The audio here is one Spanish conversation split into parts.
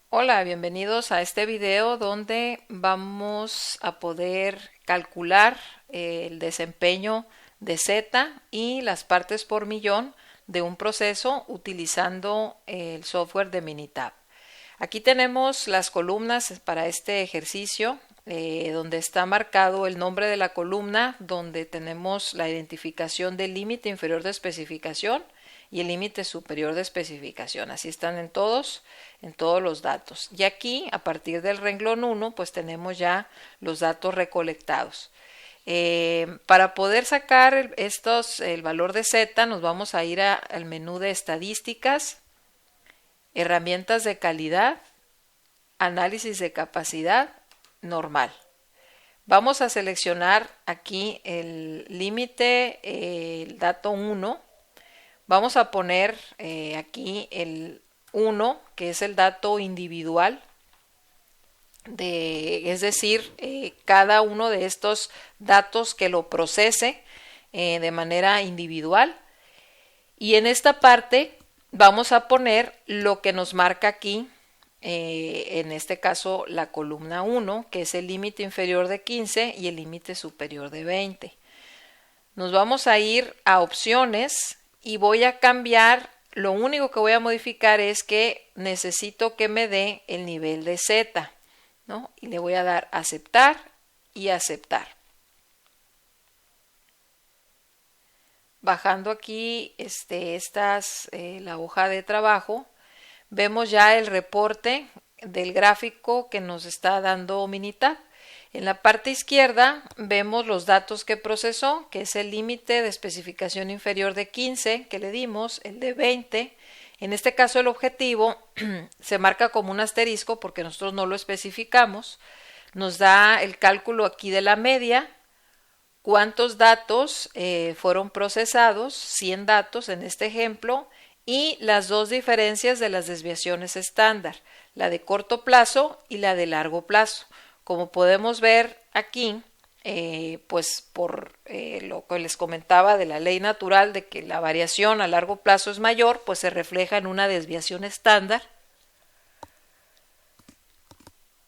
Hola, bienvenidos a este video donde vamos a poder calcular el desempeño de Z y las partes por millón de un proceso utilizando el software de Minitab. Aquí tenemos las columnas para este ejercicio, donde está marcado el nombre de la columna, donde tenemos la identificación del límite inferior de especificación y el límite superior de especificación. Así están en todos los datos. Y aquí, a partir del renglón 1, pues tenemos ya los datos recolectados. Para poder sacar el valor de Z, nos vamos a ir al menú de estadísticas, herramientas de calidad, análisis de capacidad, normal. Vamos a seleccionar aquí el límite, el dato 1. Vamos a poner aquí el 1, que es el dato individual, es decir, cada uno de estos datos que lo procese de manera individual. Y en esta parte vamos a poner lo que nos marca aquí, en este caso la columna 1, que es el límite inferior de 15 y el límite superior de 20. Nos vamos a ir a opciones y voy a cambiar, lo único que voy a modificar es que necesito que me dé el nivel de Z, ¿no? Y le voy a dar aceptar y aceptar. Bajando aquí la hoja de trabajo, vemos ya el reporte del gráfico que nos está dando Minitab. En la parte izquierda vemos los datos que procesó, que es el límite de especificación inferior de 15 que le dimos, el de 20. En este caso el objetivo se marca como un asterisco porque nosotros no lo especificamos. Nos da el cálculo aquí de la media, cuántos datos fueron procesados, 100 datos en este ejemplo, y las dos diferencias de las desviaciones estándar, la de corto plazo y la de largo plazo. Como podemos ver aquí, pues por lo que les comentaba de la ley natural de que la variación a largo plazo es mayor, pues se refleja en una desviación estándar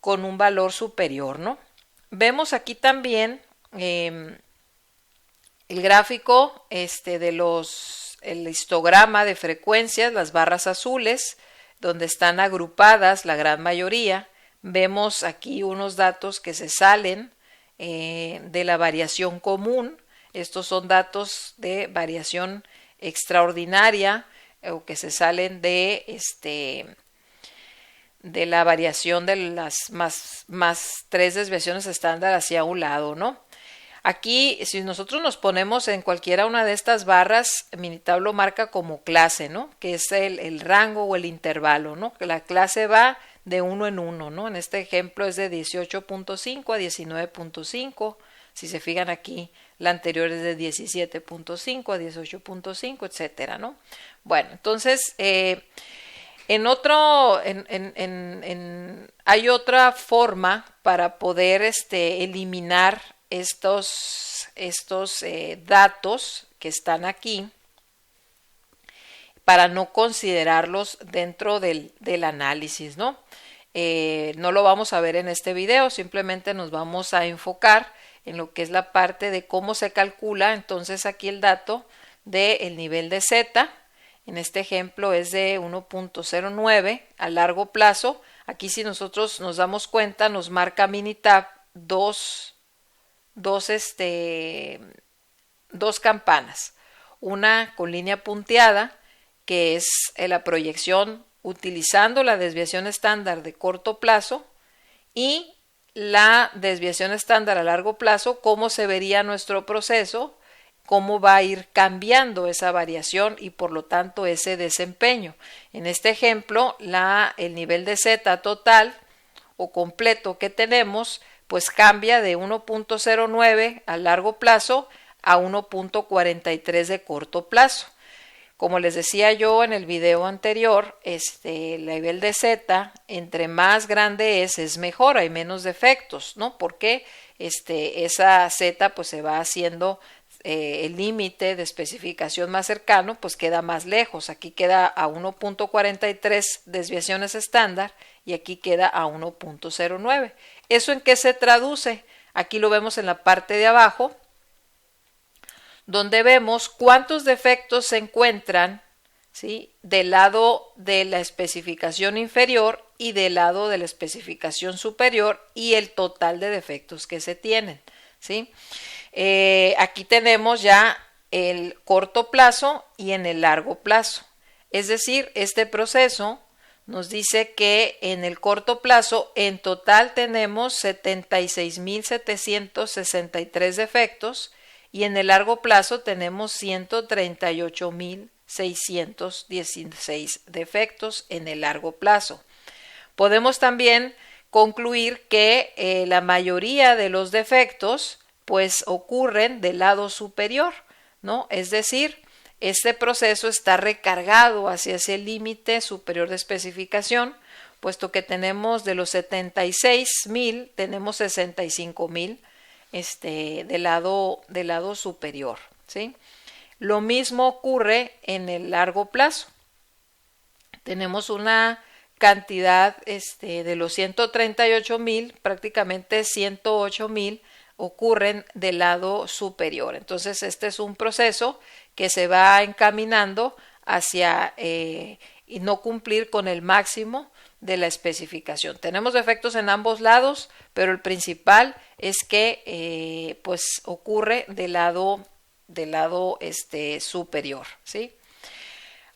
con un valor superior, ¿no? Vemos aquí también el gráfico el histograma de frecuencias, las barras azules, donde están agrupadas la gran mayoría. Vemos aquí unos datos que se salen de la variación común. Estos son datos de variación extraordinaria o que se salen de la variación de las más 3 desviaciones estándar hacia un lado, ¿no? Aquí, si nosotros nos ponemos en cualquiera una de estas barras, Minitab lo marca como clase, ¿no? Que es el rango o el intervalo, ¿no? Que la clase va de 1 en 1, ¿no? En este ejemplo es de 18.5 a 19.5. Si se fijan aquí, la anterior es de 17.5 a 18.5, etcétera, ¿no? Bueno, entonces, hay otra forma para poder eliminar estos datos que están aquí para no considerarlos dentro del análisis, ¿no? No lo vamos a ver en este video, simplemente nos vamos a enfocar en lo que es la parte de cómo se calcula. Entonces aquí el dato del nivel de Z, en este ejemplo es de 1.09 a largo plazo. Aquí, si nosotros nos damos cuenta, nos marca Minitab dos campanas, una con línea punteada, que es la proyección utilizando la desviación estándar de corto plazo, y la desviación estándar a largo plazo, cómo se vería nuestro proceso, cómo va a ir cambiando esa variación y por lo tanto ese desempeño. En este ejemplo, el nivel de Z total o completo que tenemos, pues cambia de 1.09 a largo plazo a 1.43 de corto plazo. Como les decía yo en el video anterior, el nivel de Z, entre más grande es mejor, hay menos defectos, ¿no? Porque esa Z pues se va haciendo el límite de especificación más cercano pues queda más lejos. Aquí queda a 1.43 desviaciones estándar y aquí queda a 1.09. ¿Eso en qué se traduce? Aquí lo vemos en la parte de abajo, donde vemos cuántos defectos se encuentran, ¿sí?, del lado de la especificación inferior y del lado de la especificación superior y el total de defectos que se tienen, ¿sí? Aquí tenemos ya el corto plazo y en el largo plazo. Es decir, este proceso nos dice que en el corto plazo en total tenemos 76.763 defectos y en el largo plazo tenemos 138.616 defectos en el largo plazo. Podemos también concluir que la mayoría de los defectos pues ocurren del lado superior, ¿no? Es decir, este proceso está recargado hacia ese límite superior de especificación, puesto que tenemos de los 76.000, tenemos 65.000 del lado superior, ¿sí? Lo mismo ocurre en el largo plazo. Tenemos una cantidad de los 138.000, prácticamente 108.000 ocurren del lado superior. Entonces este es un proceso que se va encaminando hacia no cumplir con el máximo de la especificación. Tenemos defectos en ambos lados, pero el principal es que pues ocurre del lado superior, ¿sí?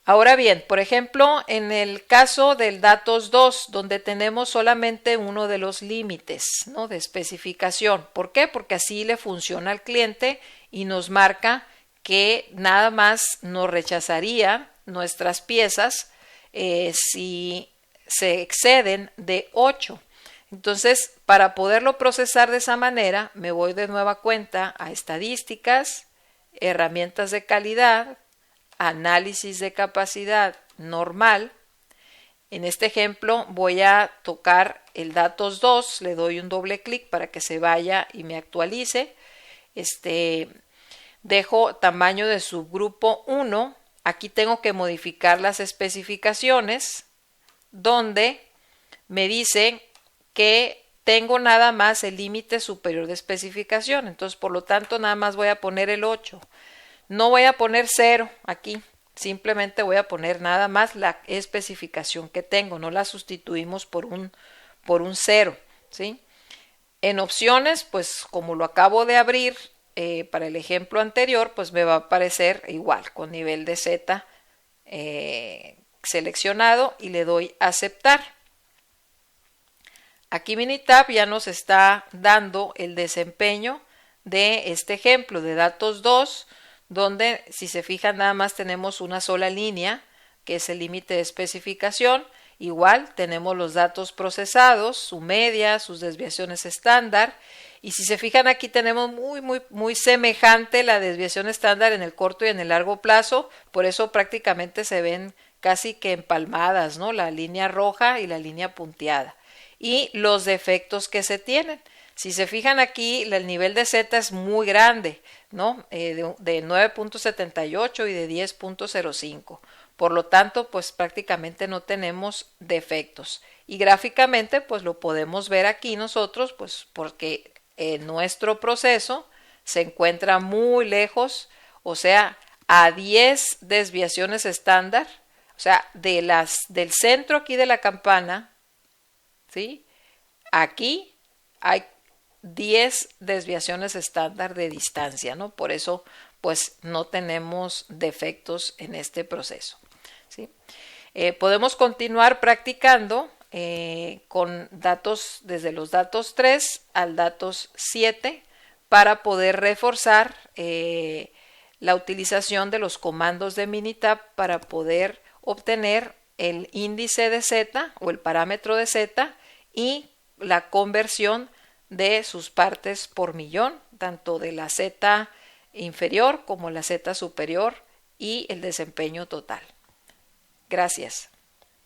Ahora bien, por ejemplo, en el caso del datos 2, donde tenemos solamente uno de los límites, ¿no?, de especificación. ¿Por qué? Porque así le funciona al cliente y nos marca que nada más nos rechazaría nuestras piezas si se exceden de 8. Entonces, para poderlo procesar de esa manera, me voy de nueva cuenta a estadísticas, herramientas de calidad, análisis de capacidad normal. En este ejemplo voy a tocar el datos 2, le doy un doble clic para que se vaya y me actualice. Dejo tamaño de subgrupo 1. Aquí tengo que modificar las especificaciones, donde me dice que tengo nada más el límite superior de especificación. Entonces, por lo tanto, nada más voy a poner el 8. No voy a poner 0 aquí, simplemente voy a poner nada más la especificación que tengo, no la sustituimos por un 0, ¿sí? En opciones, pues como lo acabo de abrir para el ejemplo anterior, pues me va a aparecer igual, con nivel de Z seleccionado y le doy a aceptar. Aquí Minitab ya nos está dando el desempeño de este ejemplo de datos 2, donde si se fijan nada más tenemos una sola línea que es el límite de especificación. Igual tenemos los datos procesados, su media, sus desviaciones estándar, y si se fijan aquí tenemos muy semejante la desviación estándar en el corto y en el largo plazo, por eso prácticamente se ven casi que empalmadas, ¿no?, la línea roja y la línea punteada, y los defectos que se tienen. Si se fijan aquí, el nivel de Z es muy grande, ¿no? De 9.78 y de 10.05. Por lo tanto, pues prácticamente no tenemos defectos. Y gráficamente, pues lo podemos ver aquí nosotros, pues porque nuestro proceso se encuentra muy lejos, o sea, a 10 desviaciones estándar, o sea, del centro aquí de la campana, ¿sí? Aquí hay 10 desviaciones estándar de distancia, ¿no? Por eso, pues, no tenemos defectos en este proceso, ¿sí? Podemos continuar practicando con datos, desde los datos 3 al datos 7, para poder reforzar la utilización de los comandos de Minitab para poder obtener el índice de Z o el parámetro de Z y la conversión de sus partes por millón, tanto de la Z inferior como la Z superior y el desempeño total. Gracias.